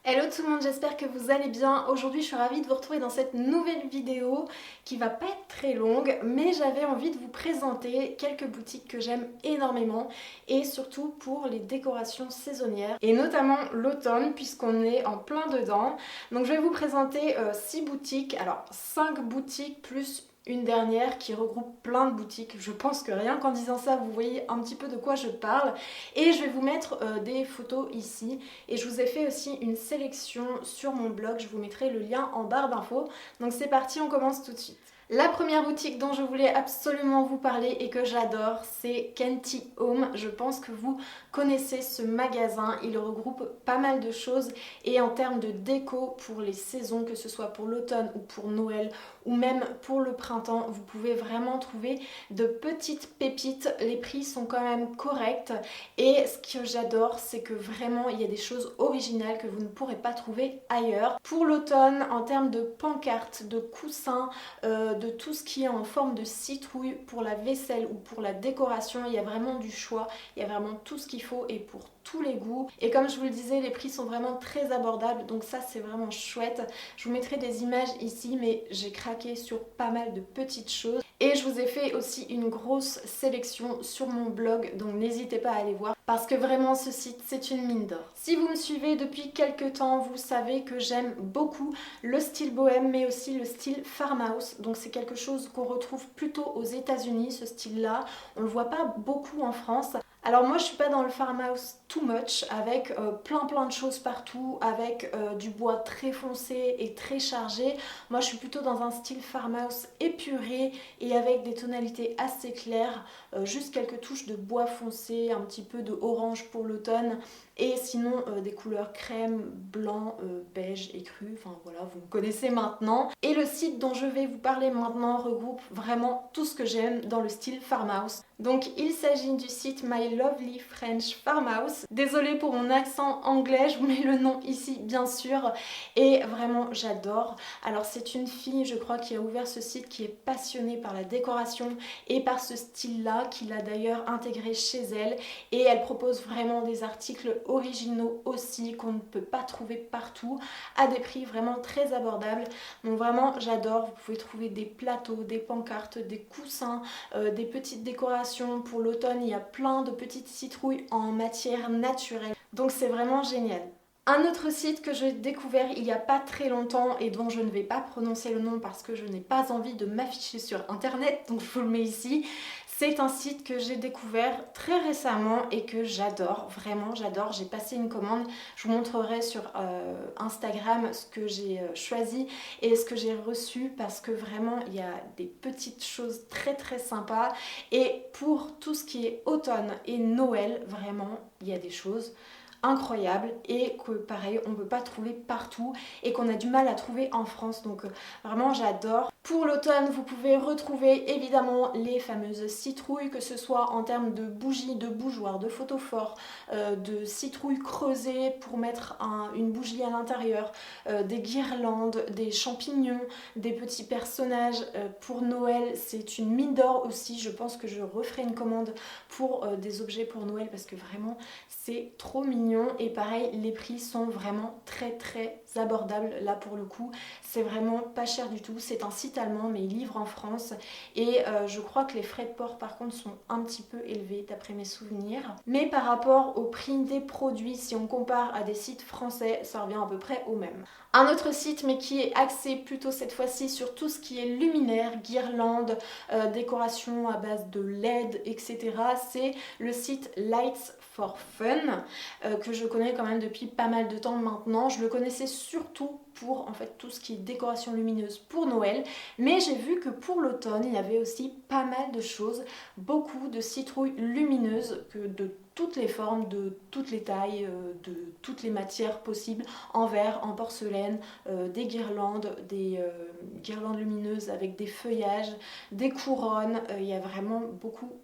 Hello tout le monde, j'espère que vous allez bien. Aujourd'hui je suis ravie de vous retrouver dans cette nouvelle vidéo qui va pas être très longue, mais j'avais envie de vous présenter quelques boutiques que j'aime énormément et surtout pour les décorations saisonnières et notamment l'automne puisqu'on est en plein dedans. Donc je vais vous présenter 6 boutiques, alors 5 boutiques plus une dernière qui regroupe plein de boutiques. Je pense que rien qu'en disant ça, vous voyez un petit peu de quoi je parle. Et je vais vous mettre des photos ici. Et je vous ai fait aussi une sélection sur mon blog. Je vous mettrai le lien en barre d'infos. Donc c'est parti, on commence tout de suite. La première boutique dont je voulais absolument vous parler et que j'adore, c'est Kenty Home. Je pense que vous connaissez ce magasin. Il regroupe pas mal de choses et en termes de déco pour les saisons, que ce soit pour l'automne ou pour Noël ou même pour le printemps, vous pouvez vraiment trouver de petites pépites. Les prix sont quand même corrects et ce que j'adore, c'est que vraiment il y a des choses originales que vous ne pourrez pas trouver ailleurs. Pour l'automne, en termes de pancartes, de coussins, de tout ce qui est en forme de citrouille pour la vaisselle ou pour la décoration, il y a vraiment du choix, il y a vraiment tout ce qu'il faut et pour tous les goûts. Et comme je vous le disais, les prix sont vraiment très abordables, donc ça c'est vraiment chouette. Je vous mettrai des images ici, mais j'ai craqué sur pas mal de petites choses. Et je vous ai fait aussi une grosse sélection sur mon blog, donc n'hésitez pas à aller voir parce que vraiment ce site c'est une mine d'or. Si vous me suivez depuis quelques temps, vous savez que j'aime beaucoup le style bohème mais aussi le style farmhouse. Donc c'est quelque chose qu'on retrouve plutôt aux États-Unis, ce style-là. On le voit pas beaucoup en France. Alors moi je suis pas dans le farmhouse too much avec plein de choses partout, avec du bois très foncé et très chargé. Moi je suis plutôt dans un style farmhouse épuré et avec des tonalités assez claires, juste quelques touches de bois foncé, un petit peu de orange pour l'automne et sinon des couleurs crème, blanc, beige et cru, enfin voilà, vous me connaissez maintenant. Et le site dont je vais vous parler maintenant regroupe vraiment tout ce que j'aime dans le style farmhouse. Donc il s'agit du site My Lovely French Farmhouse. Désolée pour mon accent anglais, je vous mets le nom ici bien sûr. Et vraiment j'adore. Alors c'est une fille je crois qui a ouvert ce site qui est passionnée par la décoration et par ce style là, qui l'a d'ailleurs intégré chez elle. Et elle propose vraiment des articles originaux aussi qu'on ne peut pas trouver partout à des prix vraiment très abordables. Donc vraiment j'adore. Vous pouvez trouver des plateaux, des pancartes, des coussins, des petites décorations. Pour l'automne, il y a plein de petites citrouilles en matière naturelle. Donc c'est vraiment génial. Un autre site que j'ai découvert il n'y a pas très longtemps et dont je ne vais pas prononcer le nom parce que je n'ai pas envie de m'afficher sur internet, donc je vous le mets ici. C'est un site que j'ai découvert très récemment et que j'adore, vraiment j'adore. J'ai passé une commande, je vous montrerai sur Instagram ce que j'ai choisi et ce que j'ai reçu parce que vraiment il y a des petites choses très sympas. Et pour tout ce qui est automne et Noël, vraiment il y a des choses incroyable et que pareil on ne peut pas trouver partout et qu'on a du mal à trouver en France, donc vraiment j'adore. Pour l'automne vous pouvez retrouver évidemment les fameuses citrouilles, que ce soit en termes de bougies, de bougeoirs, de photophores, de citrouilles creusées pour mettre une bougie à l'intérieur, des guirlandes, des champignons, des petits personnages. Pour Noël c'est une mine d'or aussi, je pense que je referai une commande pour des objets pour Noël parce que vraiment c'est trop mignon. Et pareil les prix sont vraiment très abordables là pour le coup, c'est vraiment pas cher du tout. C'est un site allemand mais il livre en France et je crois que les frais de port par contre sont un petit peu élevés d'après mes souvenirs, mais par rapport au prix des produits, si on compare à des sites français, ça revient à peu près au même. Un autre site mais qui est axé plutôt cette fois-ci sur tout ce qui est luminaire, guirlandes, décoration à base de LED, etc. C'est le site Lights for Fun que je connais quand même depuis pas mal de temps maintenant. Je le connaissais surtout pour en fait tout ce qui est décoration lumineuse pour Noël, mais j'ai vu que pour l'automne il y avait aussi pas mal de choses, beaucoup de citrouilles lumineuses de toutes les formes, de toutes les tailles, de toutes les matières possibles, en verre, en porcelaine, des guirlandes lumineuses avec des feuillages, des couronnes, il y a vraiment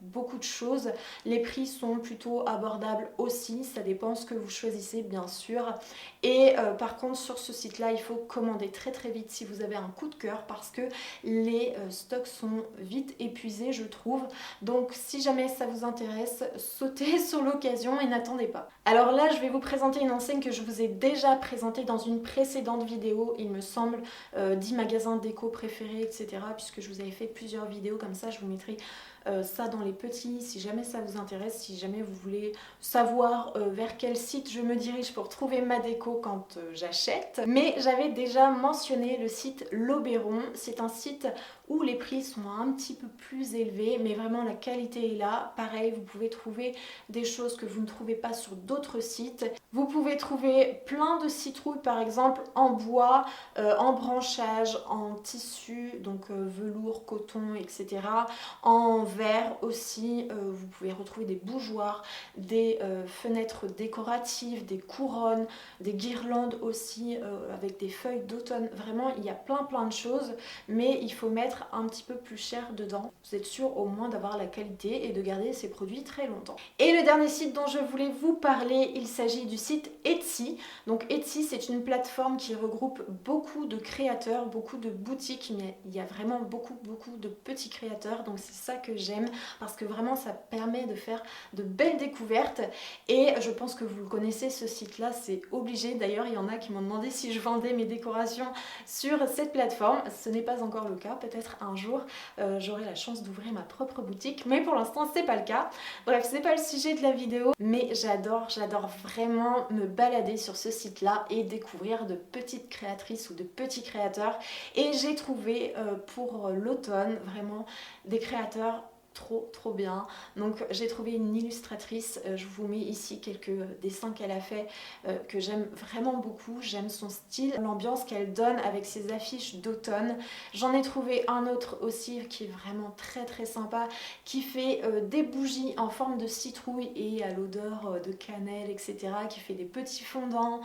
beaucoup de choses. Les prix sont plutôt abordables aussi, ça dépend ce que vous choisissez bien sûr. Et par contre sur ce site là il faut commander très vite si vous avez un coup de cœur parce que les stocks sont vite épuisés je trouve. Donc si jamais ça vous intéresse, sautez sur sur l'occasion et n'attendez pas. Alors là, je vais vous présenter une enseigne que je vous ai déjà présentée dans une précédente vidéo, il me semble, 10 magasins déco préférés, etc. Puisque je vous avais fait plusieurs vidéos comme ça, je vous mettrai ça dans les petits si jamais ça vous intéresse, si jamais vous voulez savoir vers quel site je me dirige pour trouver ma déco quand j'achète. Mais j'avais déjà mentionné le site L'Oberon, c'est un site où les prix sont un petit peu plus élevés, mais vraiment la qualité est là. Pareil, vous pouvez trouver des choses que vous ne trouvez pas sur d'autres sites. Vous pouvez trouver plein de citrouilles par exemple en bois, en branchage, en tissu, donc velours, coton, etc. En verre aussi, vous pouvez retrouver des bougeoirs, des fenêtres décoratives, des couronnes, des guirlandes aussi avec des feuilles d'automne. Vraiment, il y a plein de choses, mais il faut mettre un petit peu plus cher dedans. Vous êtes sûr au moins d'avoir la qualité et de garder ces produits très longtemps. Et le dernier site dont je voulais vous parler, il s'agit du site Etsy. Donc Etsy, c'est une plateforme qui regroupe beaucoup de créateurs, beaucoup de boutiques, mais il y a vraiment beaucoup de petits créateurs, donc c'est ça que j'aime parce que vraiment ça permet de faire de belles découvertes et je pense que vous le connaissez ce site là, c'est obligé. D'ailleurs il y en a qui m'ont demandé si je vendais mes décorations sur cette plateforme, ce n'est pas encore le cas, peut-être un jour j'aurai la chance d'ouvrir ma propre boutique, mais pour l'instant c'est pas le cas. Bref, c'est pas le sujet de la vidéo, mais j'adore vraiment me balader sur ce site là et découvrir de petites créatrices ou de petits créateurs, et j'ai trouvé pour l'automne vraiment des créateurs trop bien. Donc j'ai trouvé une illustratrice, je vous mets ici quelques dessins qu'elle a fait que j'aime vraiment beaucoup. J'aime son style, l'ambiance qu'elle donne avec ses affiches d'automne. J'en ai trouvé un autre aussi qui est vraiment très sympa, qui fait des bougies en forme de citrouille et à l'odeur de cannelle, etc. qui fait des petits fondants,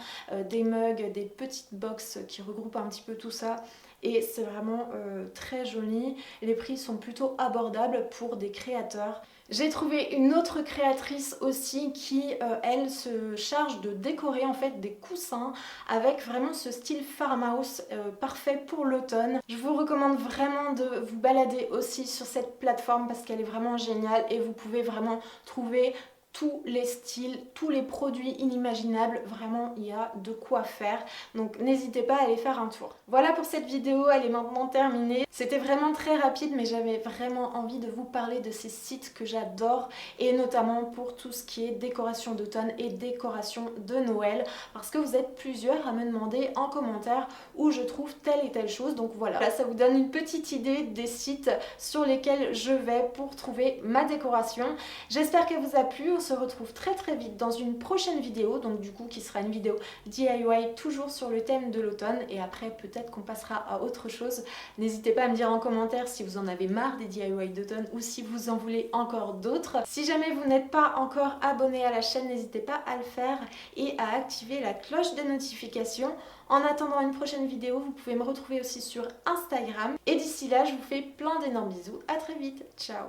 des mugs, des petites box qui regroupent un petit peu tout ça. Et c'est vraiment très joli. Les prix sont plutôt abordables pour des créateurs. J'ai trouvé une autre créatrice aussi qui, elle, se charge de décorer en fait des coussins avec vraiment ce style farmhouse parfait pour l'automne. Je vous recommande vraiment de vous balader aussi sur cette plateforme parce qu'elle est vraiment géniale et vous pouvez vraiment trouver tous les styles, tous les produits inimaginables, vraiment il y a de quoi faire, donc n'hésitez pas à aller faire un tour. Voilà pour cette vidéo, elle est maintenant terminée. C'était vraiment très rapide mais j'avais vraiment envie de vous parler de ces sites que j'adore et notamment pour tout ce qui est décoration d'automne et décoration de Noël parce que vous êtes plusieurs à me demander en commentaire où je trouve telle et telle chose, donc voilà. Là, ça vous donne une petite idée des sites sur lesquels je vais pour trouver ma décoration. J'espère qu'elle vous a plu. On se retrouve très vite dans une prochaine vidéo, donc du coup qui sera une vidéo DIY toujours sur le thème de l'automne, et après peut-être qu'on passera à autre chose. N'hésitez pas à me dire en commentaire si vous en avez marre des DIY d'automne ou si vous en voulez encore d'autres. Si jamais vous n'êtes pas encore abonné à la chaîne, n'hésitez pas à le faire et à activer la cloche des notifications. En attendant une prochaine vidéo, vous pouvez me retrouver aussi sur Instagram, et d'ici là je vous fais plein d'énormes bisous, à très vite, ciao.